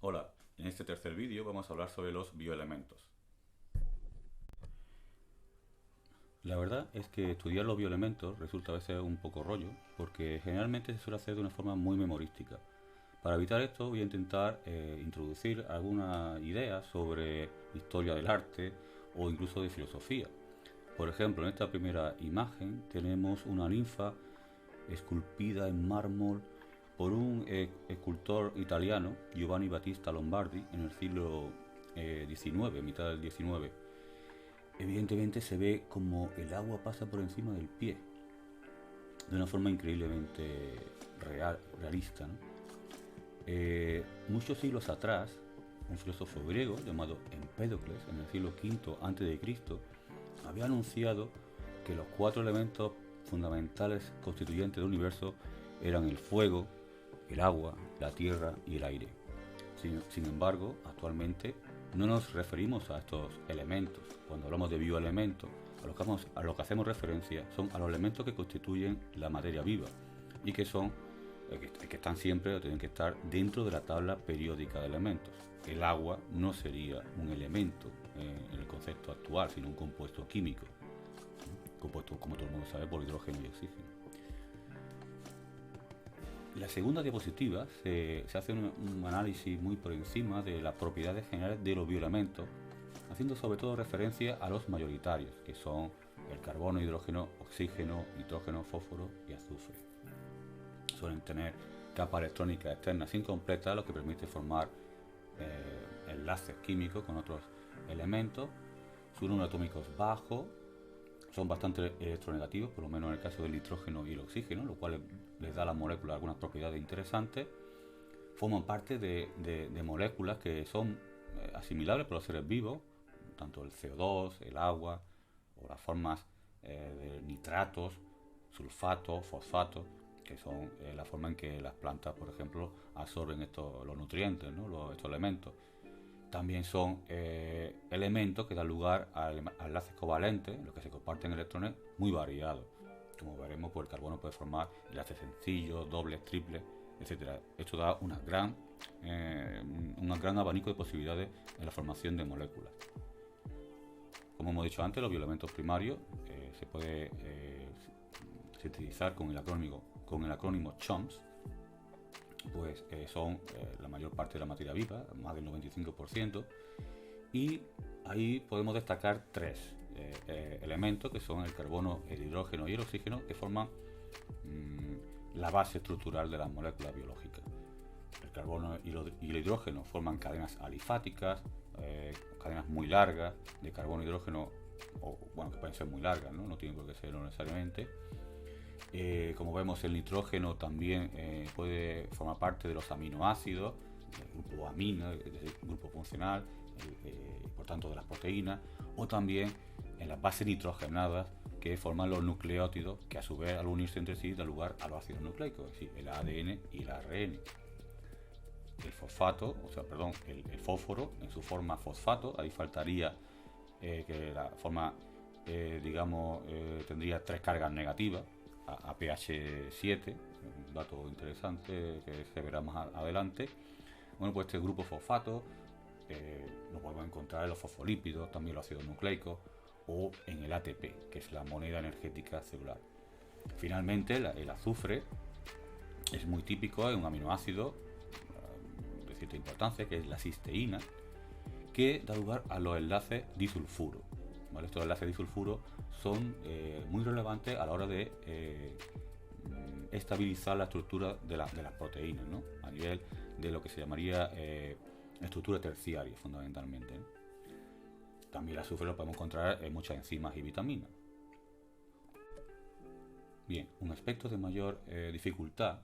Hola, en este tercer vídeo vamos a hablar sobre los bioelementos. La verdad es que estudiar los bioelementos resulta a veces un poco rollo, porque generalmente se suele hacer de una forma muy memorística. Para evitar esto voy a intentar introducir algunas ideas sobre historia del arte o incluso de filosofía. Por ejemplo, en esta primera imagen tenemos una ninfa esculpida en mármol por un escultor italiano, Giovanni Battista Lombardi, en el siglo XIX, mitad del XIX. Evidentemente se ve como el agua pasa por encima del pie, de una forma increíblemente realista, ¿no? Muchos siglos atrás, un filósofo griego llamado Empédocles, en el siglo V a.C., había anunciado que los cuatro elementos fundamentales constituyentes del universo eran el fuego, el agua, la tierra y el aire. Sin embargo, actualmente no nos referimos a estos elementos. Cuando hablamos de bioelementos, a lo que hacemos referencia son a los elementos que constituyen la materia viva y que son que están siempre o tienen que estar dentro de la tabla periódica de elementos. El agua no sería un elemento en el concepto actual, sino un compuesto químico, compuesto, como todo el mundo sabe, por hidrógeno y oxígeno. En la segunda diapositiva se hace un análisis muy por encima de las propiedades generales de los bioelementos, haciendo sobre todo referencia a los mayoritarios, que son el carbono, hidrógeno, oxígeno, nitrógeno, fósforo y azufre. Suelen tener capas electrónicas externas incompletas, lo que permite formar enlaces químicos con otros elementos. Su número atómico es bajo, son bastante electronegativos, por lo menos en el caso del nitrógeno y el oxígeno, lo cual les da a las moléculas algunas propiedades interesantes. Forman parte de moléculas que son asimilables por los seres vivos, tanto el CO2, el agua, o las formas de nitratos, sulfatos, fosfatos, que son la forma en que las plantas, por ejemplo, absorben los nutrientes, ¿no? Estos elementos. También son elementos que dan lugar a enlaces covalentes, en los que se comparten electrones muy variados. Como veremos, pues el carbono puede formar enlaces sencillos, dobles, triples, etcétera. Esto da un gran abanico de posibilidades en la formación de moléculas. Como hemos dicho antes, los bioelementos primarios se puede sintetizar con el acrónimo CHOMS, pues son la mayor parte de la materia viva, más del 95%, y ahí podemos destacar tres elementos, que son el carbono, el hidrógeno y el oxígeno, que forman la base estructural de las moléculas biológicas. El carbono y el hidrógeno forman cadenas alifáticas, cadenas muy largas de carbono e hidrógeno, que pueden ser muy largas, no tienen por qué serlo necesariamente. Como vemos, el nitrógeno también puede formar parte de los aminoácidos, del grupo amino, del grupo funcional, por tanto de las proteínas, o también en las bases nitrogenadas que forman los nucleótidos, que a su vez al unirse entre sí da lugar a los ácidos nucleicos, es decir, el ADN y el ARN. El fósforo en su forma fosfato, ahí faltaría que la forma, tendría tres cargas negativas, a pH 7, un dato interesante que se verá más adelante. Bueno, pues este grupo fosfato lo podemos encontrar en los fosfolípidos, también los ácidos nucleicos, o en el ATP, que es la moneda energética celular. Finalmente, el azufre es muy típico, es un aminoácido de cierta importancia, que es la cisteína, que da lugar a los enlaces disulfuro. ¿Vale? Estos enlaces disulfuro son muy relevantes a la hora de estabilizar la estructura de las proteínas, ¿no? A nivel de lo que se llamaría estructura terciaria, fundamentalmente, ¿no? También el azufre lo podemos encontrar en muchas enzimas y vitaminas. Bien, un aspecto de mayor dificultad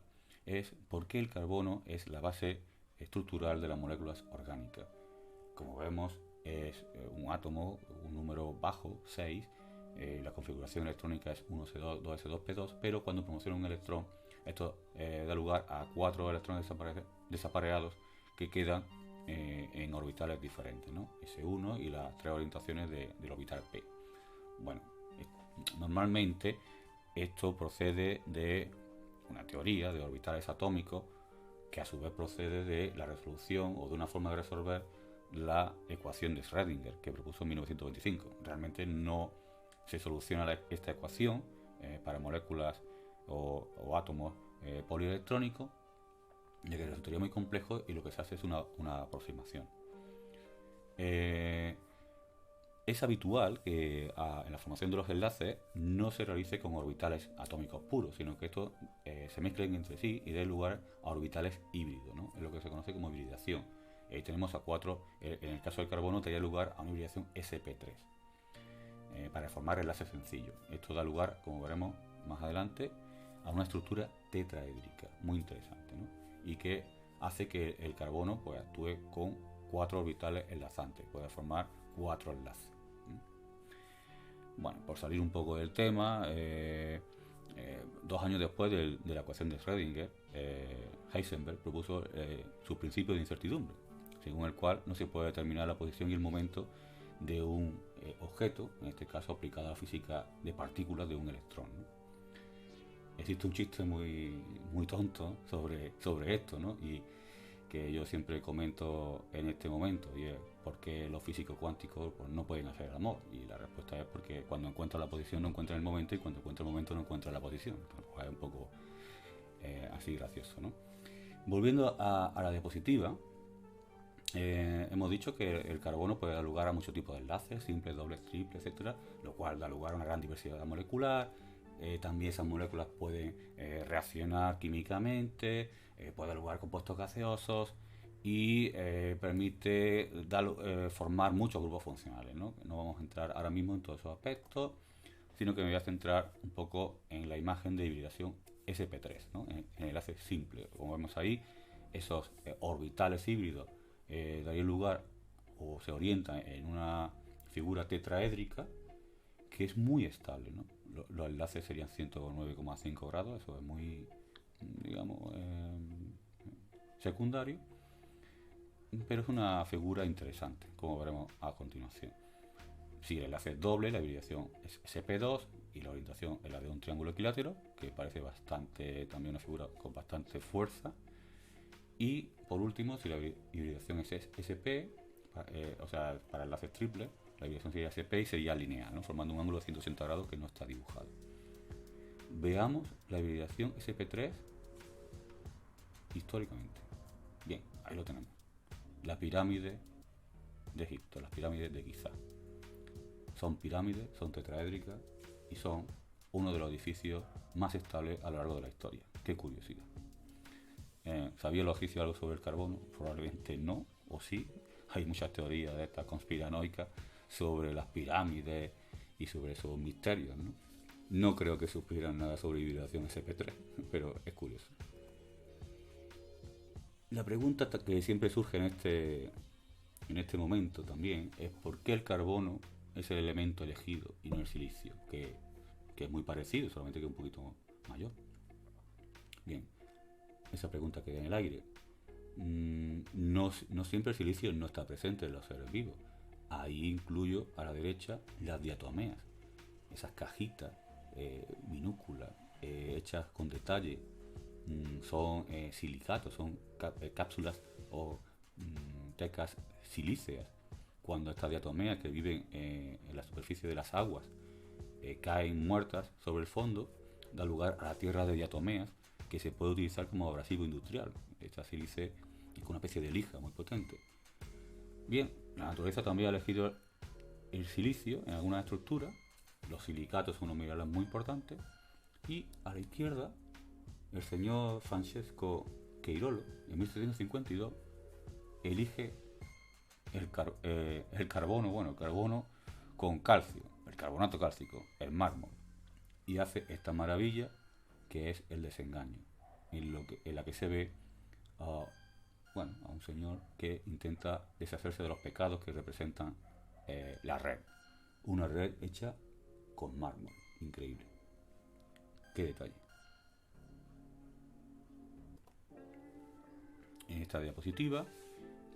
es por qué el carbono es la base estructural de las moléculas orgánicas. Como vemos, es un átomo, un número bajo, 6, la configuración electrónica es 1s2, 2s2p2, pero cuando promociona un electrón, esto da lugar a 4 electrones desapareados que quedan en orbitales diferentes, ¿no? S1 y las tres orientaciones del orbital p. Bueno, normalmente esto procede de una teoría de orbitales atómicos que a su vez procede de la resolución o de una forma de resolver la ecuación de Schrödinger que propuso en 1925. Realmente no se soluciona esta ecuación para moléculas o átomos polielectrónicos, ya que resultaría muy complejo, y lo que se hace es una aproximación. Es habitual que en la formación de los enlaces no se realice con orbitales atómicos puros, sino que estos se mezclen entre sí y den lugar a orbitales híbridos, ¿no? Es lo que se conoce como hibridación. Y ahí tenemos a 4, en el caso del carbono tendría lugar a una hibridación sp3 para formar enlaces sencillos. Esto da lugar, como veremos más adelante, a una estructura tetraédrica muy interesante, ¿no? Y que hace que el carbono pues actúe con 4 orbitales enlazantes, puede formar 4 enlaces. Bueno, por salir un poco del tema, 2 años después de la ecuación de Schrödinger, Heisenberg propuso su principio de incertidumbre, según el cual no se puede determinar la posición y el momento de un objeto, en este caso aplicado a la física de partículas de un electrón, ¿no? Existe un chiste muy tonto sobre esto, ¿no? Y que yo siempre comento en este momento, y es ¿por qué los físicos cuánticos pues, no pueden hacer el amor? Y la respuesta es porque cuando encuentran la posición no encuentran el momento, y cuando encuentran el momento no encuentran la posición. Entonces, pues, es un poco así gracioso, ¿no? Volviendo a la diapositiva, hemos dicho que el carbono puede dar lugar a muchos tipos de enlaces, simples, dobles, triples, etcétera, lo cual da lugar a una gran diversidad molecular. También esas moléculas pueden reaccionar químicamente, puede dar lugar a compuestos gaseosos y permite formar muchos grupos funcionales, ¿no? No vamos a entrar ahora mismo en todos esos aspectos, sino que me voy a centrar un poco en la imagen de hibridación sp3, ¿no? En el enlace simple. Como vemos ahí, esos orbitales híbridos darían lugar o se orientan en una figura tetraédrica que es muy estable, ¿no? Los enlaces serían 109,5 grados, eso es muy, digamos, secundario, pero es una figura interesante, como veremos a continuación. Si el enlace es doble, la hibridación es sp2 y la orientación es la de un triángulo equilátero, que parece también una figura con bastante fuerza. Y por último, si la hibridación es sp, o sea, para enlaces triples, la hibridación sería sp y sería lineal, ¿no? Formando un ángulo de 180 grados que no está dibujado. Veamos la hibridación sp3 históricamente. Bien, ahí lo tenemos. La pirámide de Egipto, las pirámides de Giza. Son pirámides, son tetraédricas y son uno de los edificios más estables a lo largo de la historia. Qué curiosidad. ¿Sabían los egipcios algo sobre el carbono? Probablemente no, o sí. Hay muchas teorías de estas conspiranoicas sobre las pirámides y sobre esos misterios, ¿no? No creo que supieran nada sobre hibridación sp3, pero es curioso. La pregunta que siempre surge en este momento también es ¿por qué el carbono es el elemento elegido y no el silicio? Que es muy parecido, solamente que un poquito mayor. Bien, esa pregunta queda en el aire. No siempre el silicio no está presente en los seres vivos. Ahí incluyo a la derecha las diatomeas, esas cajitas minúsculas hechas con detalle. Son silicatos, son cápsulas o tecas silíceas. Cuando estas diatomeas que viven en la superficie de las aguas caen muertas sobre el fondo, da lugar a la tierra de diatomeas que se puede utilizar como abrasivo industrial. Esta sílice es una especie de lija muy potente. Bien, la naturaleza también ha elegido el silicio en algunas estructuras. Los silicatos son unos minerales muy importantes. Y a la izquierda, el señor Francesco Queirolo, en 1752, elige el carbono con calcio, el carbonato cálcico, el mármol, y hace esta maravilla que es el desengaño, en la que se ve a un señor que intenta deshacerse de los pecados que representan la red. Una red hecha con mármol. Increíble. Qué detalle. En esta diapositiva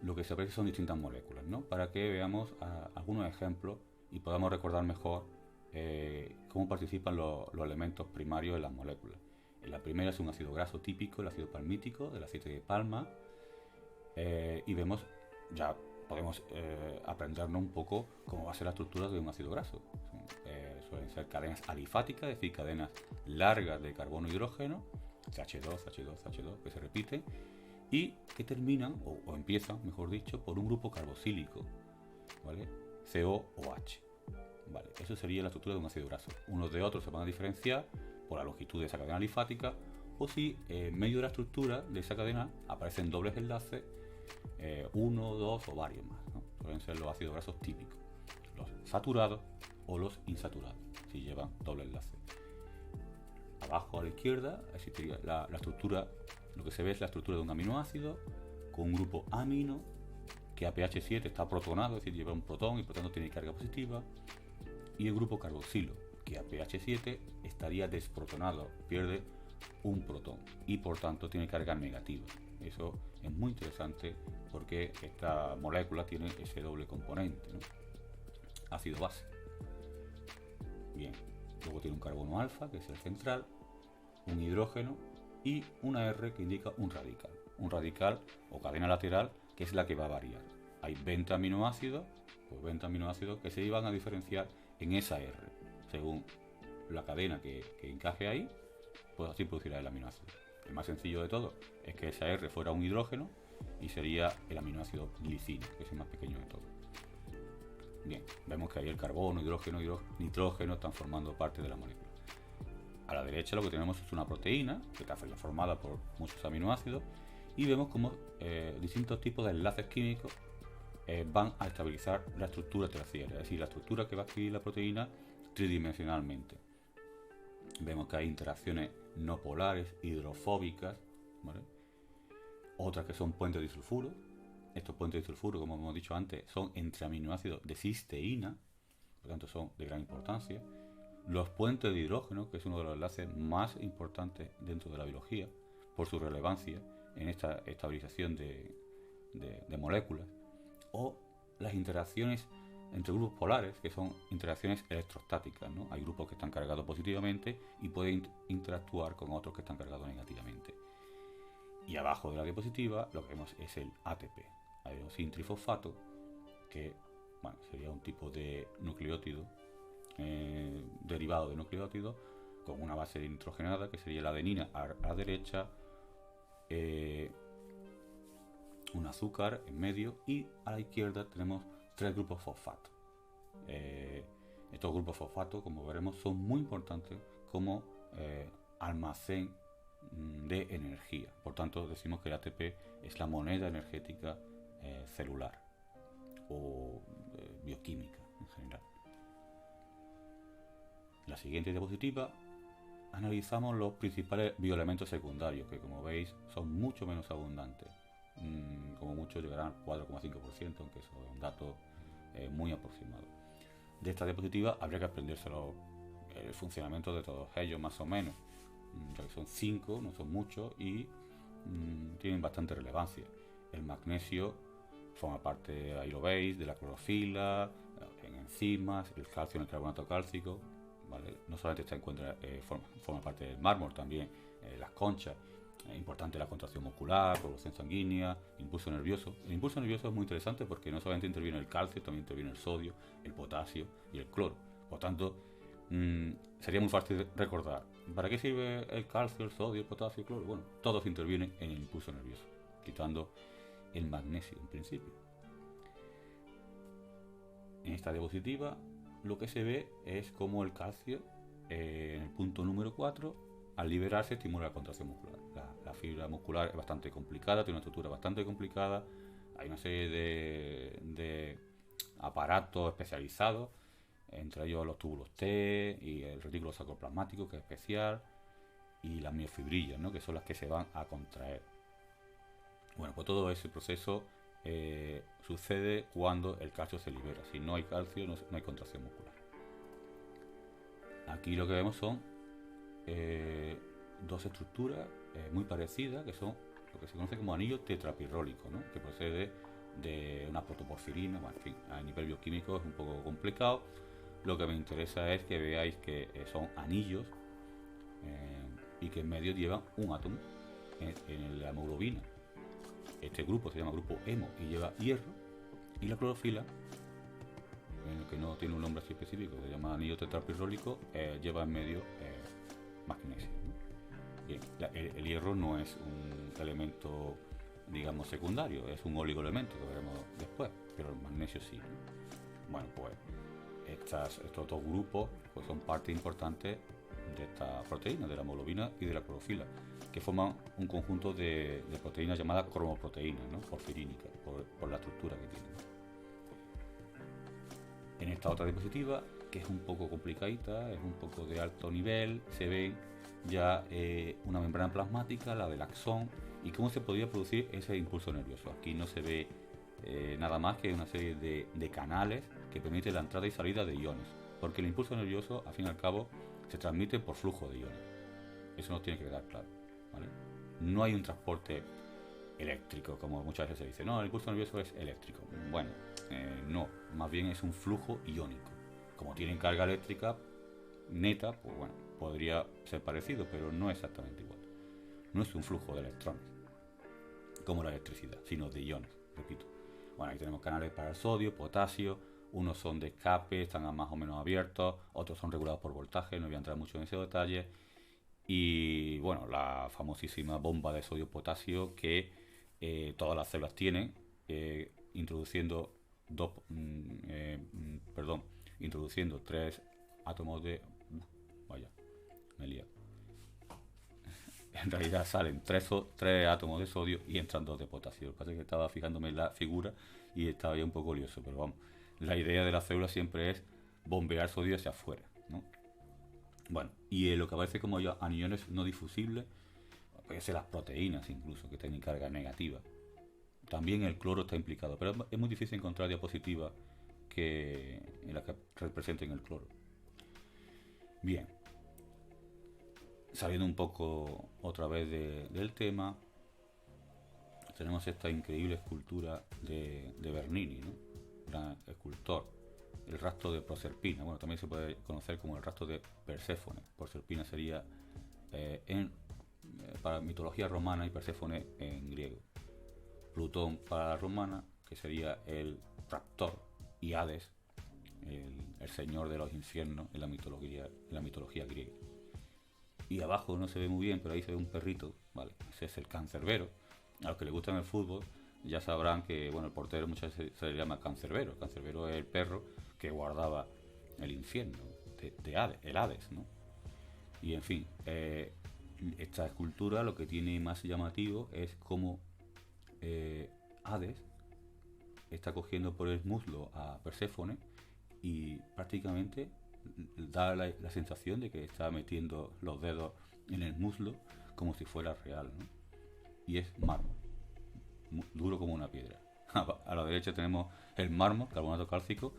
lo que se aprecia son distintas moléculas, ¿no? Para que veamos algunos ejemplos y podamos recordar mejor cómo participan los elementos primarios en las moléculas. La primera es un ácido graso típico, el ácido palmítico, del aceite de palma, y vemos, ya podemos aprendernos un poco cómo va a ser la estructura de un ácido graso. Suelen ser cadenas alifáticas, es decir, cadenas largas de carbono e hidrógeno, CH2, CH2, CH2, que se repiten, y que terminan, o empiezan, mejor dicho, por un grupo carboxílico, ¿vale? COOH. Vale, eso sería la estructura de un ácido graso. Unos de otros se van a diferenciar por la longitud de esa cadena alifática, o si en medio de la estructura de esa cadena aparecen dobles enlaces, uno, dos o varios más, ¿no? Suelen ser los ácidos grasos típicos, los saturados o los insaturados, si llevan doble enlace. Abajo a la izquierda existiría la estructura, lo que se ve es la estructura de un aminoácido con un grupo amino que a pH 7 está protonado, es decir, lleva un protón y por tanto tiene carga positiva, y el grupo carboxilo, que a pH 7 estaría desprotonado, pierde un protón y por tanto tiene carga negativa. Eso es muy interesante porque esta molécula tiene ese doble componente, ¿no? Ácido base. Bien, luego tiene un carbono alfa, que es el central, un hidrógeno y una R que indica un radical. Un radical o cadena lateral que es la que va a variar. Hay 20 aminoácidos, pues 20 aminoácidos que se iban a diferenciar en esa R. Según la cadena que encaje ahí, pues así producirá el aminoácido. El más sencillo de todo es que esa R fuera un hidrógeno y sería el aminoácido glicina, que es el más pequeño de todos. Bien, vemos que ahí el carbono, hidrógeno y nitrógeno están formando parte de la molécula. A la derecha lo que tenemos es una proteína que está formada por muchos aminoácidos y vemos cómo distintos tipos de enlaces químicos van a estabilizar la estructura terciaria, es decir, la estructura que va a adquirir la proteína tridimensionalmente. Vemos que hay interacciones no polares, hidrofóbicas, ¿vale? Otras que son puentes disulfuro. Estos puentes disulfuro, como hemos dicho antes, son entre aminoácidos de cisteína, por lo tanto son de gran importancia. Los puentes de hidrógeno, que es uno de los enlaces más importantes dentro de la biología, por su relevancia en esta estabilización de moléculas. O las interacciones entre grupos polares, que son interacciones electrostáticas, ¿no? Hay grupos que están cargados positivamente y pueden interactuar con otros que están cargados negativamente. Y abajo de la diapositiva lo que vemos es el ATP, adenosín trifosfato, que bueno, sería un tipo de nucleótido derivado de nucleótido con una base nitrogenada, que sería la adenina a la derecha, un azúcar en medio, y a la izquierda tenemos 3 grupos fosfato. Estos grupos fosfato, como veremos, son muy importantes como almacén de energía. Por tanto, decimos que el ATP es la moneda energética celular o bioquímica en general. En la siguiente diapositiva analizamos los principales bioelementos secundarios, que como veis son mucho menos abundantes. Como mucho llegarán al 4,5%, aunque eso es un dato muy aproximado. De esta diapositiva habría que aprendérselo el funcionamiento de todos ellos más o menos, ya que son 5, no son muchos y tienen bastante relevancia. El magnesio forma parte, ahí lo veis, de la clorofila, en enzimas, el calcio en el carbonato cálcico, ¿vale? No solamente forma parte del mármol, también las conchas. Es importante la contracción muscular, revolución sanguínea, impulso nervioso. El impulso nervioso es muy interesante porque no solamente interviene el calcio, también interviene el sodio, el potasio y el cloro. Por tanto, sería muy fácil recordar. ¿Para qué sirve el calcio, el sodio, el potasio y el cloro? Bueno, todos intervienen en el impulso nervioso, quitando el magnesio en principio. En esta diapositiva lo que se ve es cómo el calcio, en el punto número 4, al liberarse estimula la contracción muscular. La fibra muscular es bastante complicada, tiene una estructura bastante complicada, hay una serie de aparatos especializados, entre ellos los túbulos T y el retículo sarcoplasmático, que es especial, y las miofibrillas, ¿no? Que son las que se van a contraer. Bueno, pues todo ese proceso sucede cuando el calcio se libera. Si no hay calcio, no hay contracción muscular. Aquí lo que vemos son dos estructuras muy parecidas, que son lo que se conoce como anillo tetrapirrólico, ¿no? Que procede de una protoporfirina. Bueno, en fin, a nivel bioquímico es un poco complicado. Lo que me interesa es que veáis que son anillos y que en medio lleva un átomo en la hemoglobina. Este grupo se llama grupo hemo y lleva hierro, y la clorofila, que no tiene un nombre así específico, se llama anillo tetrapirrólico, lleva en medio magnesio. Bien, el hierro no es un elemento, digamos, secundario, es un oligoelemento que veremos después, pero el magnesio sí. Bueno, pues estos dos grupos pues son parte importante de esta proteína, de la hemoglobina y de la clorofila, que forman un conjunto de proteínas llamadas cromoproteínas, ¿no? Porfirínicas, por la estructura que tienen. En esta otra diapositiva, que es un poco complicadita, es un poco de alto nivel, se ve ya una membrana plasmática, la del axón, y cómo se podría producir ese impulso nervioso. Aquí no se ve nada más que una serie de canales que permiten la entrada y salida de iones, porque el impulso nervioso, al fin y al cabo, se transmite por flujo de iones. Eso nos tiene que quedar claro, ¿vale? No hay un transporte eléctrico, como muchas veces se dice. No, el impulso nervioso es eléctrico. Bueno, no, más bien es un flujo iónico. Como tienen carga eléctrica neta, pues bueno, podría ser parecido, pero no exactamente igual. No es un flujo de electrones, como la electricidad, sino de iones, repito. Bueno, ahí tenemos canales para el sodio, potasio, unos son de escape, están más o menos abiertos, otros son regulados por voltaje, no voy a entrar mucho en ese detalle. Y bueno, la famosísima bomba de sodio-potasio que todas las células tienen, introduciendo introduciendo 3 átomos de... vaya, me he liado. En realidad salen 3 átomos de sodio y entran 2 de potasio. Lo que pasa es que estaba fijándome en la figura y estaba ya un poco lioso, pero vamos, la idea de la célula siempre es bombear sodio hacia afuera, ¿no? Bueno, y lo que aparece como aniones no difusibles, puede ser las proteínas incluso, que tienen carga negativa. También el cloro está implicado, pero es muy difícil encontrar diapositivas en las que representen el cloro. Bien, saliendo un poco otra vez del tema, tenemos esta increíble escultura de Bernini, ¿no? Gran escultor. El rastro de Proserpina, bueno, también se puede conocer como el rastro de Perséfone. Proserpina sería para mitología romana y Perséfone en griego. Plutón para la romana, que sería el raptor, y Hades, el señor de los infiernos en la mitología griega. Y abajo no se ve muy bien, pero ahí se ve un perrito, ¿vale? Ese es el cancerbero. A los que les gusta el fútbol ya sabrán que, bueno, el portero muchas veces se le llama cancerbero. El cancerbero es el perro que guardaba el infierno de Hades, el Hades, ¿no? Y en fin, esta escultura lo que tiene más llamativo es cómo Hades está cogiendo por el muslo a Perséfone y prácticamente da la sensación de que está metiendo los dedos en el muslo como si fuera real, ¿no? Y es mármol, duro como una piedra. A la derecha tenemos el mármol, carbonato cálcico,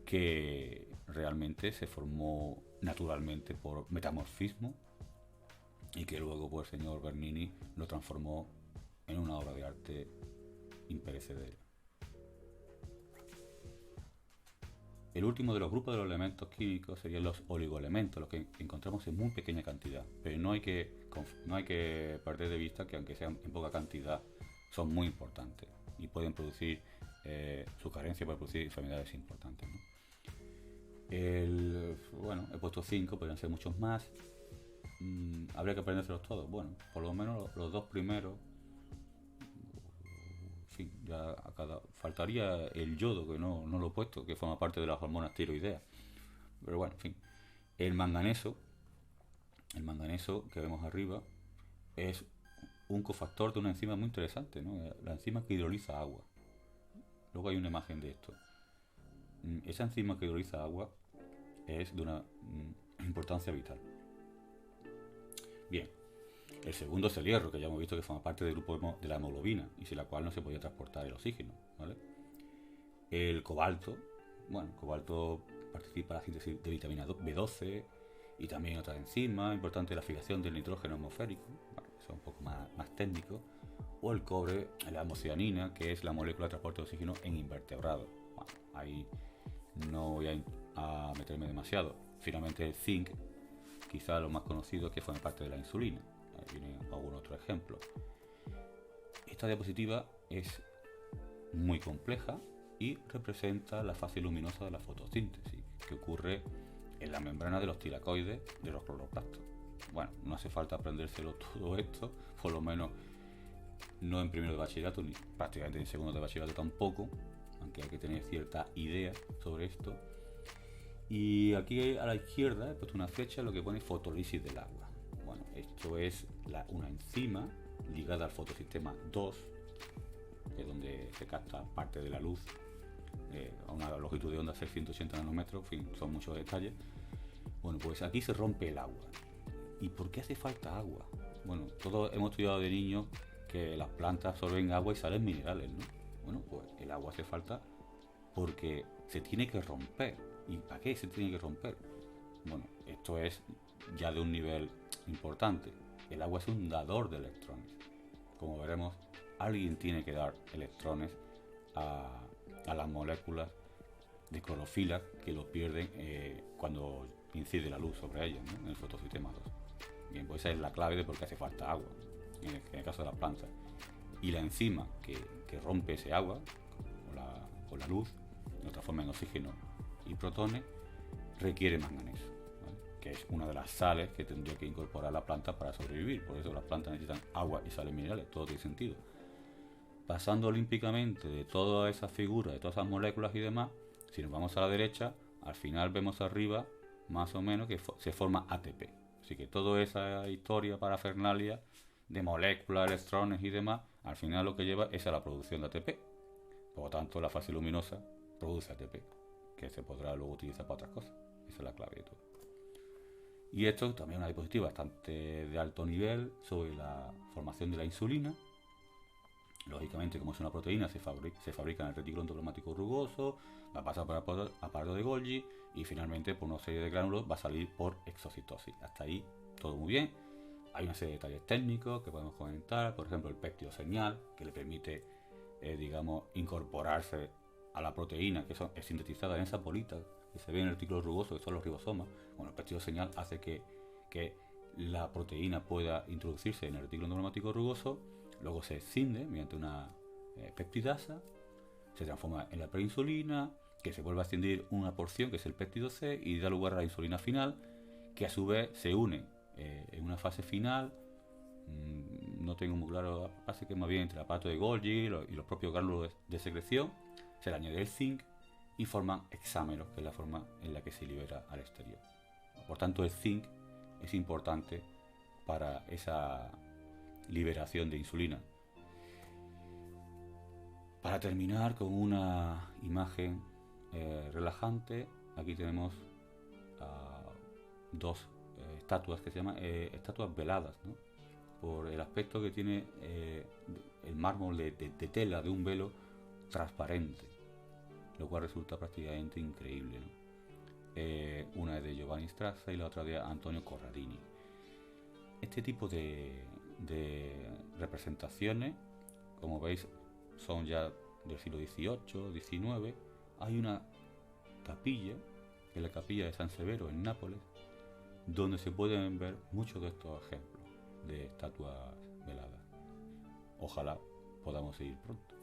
que realmente se formó naturalmente por metamorfismo y que luego pues, el señor Bernini lo transformó en una obra de arte imperecedera. El último de los grupos de los elementos químicos serían los oligoelementos, los que encontramos en muy pequeña cantidad, pero no hay que perder de vista que aunque sean en poca cantidad son muy importantes y pueden producir su carencia puede producir enfermedades importantes, ¿no? He puesto 5, podrían ser muchos más. Habría que aprendérselos todos. Bueno, por lo menos los 2 primeros. En fin, ya faltaría el yodo, que no lo he puesto, que forma parte de las hormonas tiroideas. Pero bueno, en fin. El manganeso que vemos arriba es un cofactor de una enzima muy interesante, ¿no? La enzima que hidroliza agua. Luego hay una imagen de esto. Esa enzima que hidroliza agua es de una importancia vital. Bien, el segundo es el hierro, que ya hemos visto que forma parte del grupo de la hemoglobina y sin la cual no se podía transportar el oxígeno, ¿vale? El cobalto participa en la síntesis de vitamina B12 y también otra enzima importante, la fijación del nitrógeno atmosférico, ¿vale? Eso es un poco más técnico. O el cobre, la homocianina, que es la molécula de transporte de oxígeno en invertebrados. Bueno, ahí no voy a meterme demasiado. Finalmente el zinc, quizá lo más conocido es que forma parte de la insulina. Ahí viene algún otro ejemplo. Esta diapositiva es muy compleja y representa la fase luminosa de la fotosíntesis que ocurre en la membrana de los tilacoides de los cloroplastos. Bueno, no hace falta aprendérselo todo esto, por lo menos no en primero de bachillerato, ni prácticamente en segundo de bachillerato tampoco, aunque hay que tener cierta idea sobre esto. Y aquí a la izquierda he puesto una flecha, lo que pone fotólisis del agua. Bueno, esto es una enzima ligada al fotosistema 2, que es donde se capta parte de la luz a una longitud de onda de 680 nanómetros, en fin, son muchos detalles. Bueno, pues aquí se rompe el agua. ¿Y por qué hace falta agua? Bueno, todos hemos estudiado de niños que las plantas absorben agua y salen minerales, ¿no? Bueno, pues el agua hace falta porque se tiene que romper. ¿Y para qué se tiene que romper? Bueno, esto es ya de un nivel importante. El agua es un dador de electrones. Como veremos, alguien tiene que dar electrones a las moléculas de clorofila que lo pierden cuando incide la luz sobre ellas, ¿no? En el fotosistema 2. Bien, pues esa es la clave de por qué hace falta agua en el caso de las plantas. Y la enzima que rompe ese agua con la luz, lo transforma en oxígeno y protones, requiere manganeso, ¿vale? Que es una de las sales que tendría que incorporar la planta para sobrevivir. Por eso las plantas necesitan agua y sales minerales, todo tiene sentido. Pasando olímpicamente de todas esas figuras, de todas esas moléculas y demás, si nos vamos a la derecha, al final vemos arriba más o menos que se forma ATP. Así que toda esa historia parafernalia de moléculas, electrones y demás, al final lo que lleva es a la producción de ATP. Por lo tanto, la fase luminosa produce ATP, que se podrá luego utilizar para otras cosas. Esa es la clave de todo. Y esto también es una diapositiva bastante de alto nivel sobre la formación de la insulina. Lógicamente, como es una proteína, se fabrica en el retículo endoplasmático rugoso, va a pasar por el aparato de Golgi y finalmente por una serie de gránulos va a salir por exocitosis. Hasta ahí todo muy bien. Hay una serie de detalles técnicos que podemos comentar, por ejemplo el péptido señal, que le permite incorporarse a la proteína que es sintetizada en esa bolita que se ve en el retículo rugoso, que son los ribosomas. Bueno, el péptido señal hace que la proteína pueda introducirse en el retículo endoplasmático rugoso. Luego se escinde mediante una peptidasa, se transforma en la preinsulina, que se vuelve a escindir una porción, que es el péptido C, y da lugar a la insulina final, que a su vez se une en una fase final. No tengo muy claro, parece que más bien entre el aparato de Golgi y los propios gránulos de secreción. Se le añade el zinc y forman hexámeros, que es la forma en la que se libera al exterior. Por tanto, el zinc es importante para esa liberación de insulina. Para terminar con una imagen relajante, aquí tenemos dos estatuas que se llaman estatuas veladas, ¿no? Por el aspecto que tiene el mármol de tela de un velo transparente, lo cual resulta prácticamente increíble, ¿no? Una es de Giovanni Strazza y la otra de Antonio Corradini. Este tipo de representaciones, como veis, son ya del siglo XVIII, XIX. Hay una capilla, que es la capilla de San Severo en Nápoles, donde se pueden ver muchos de estos ejemplos de estatuas veladas. Ojalá podamos ir pronto.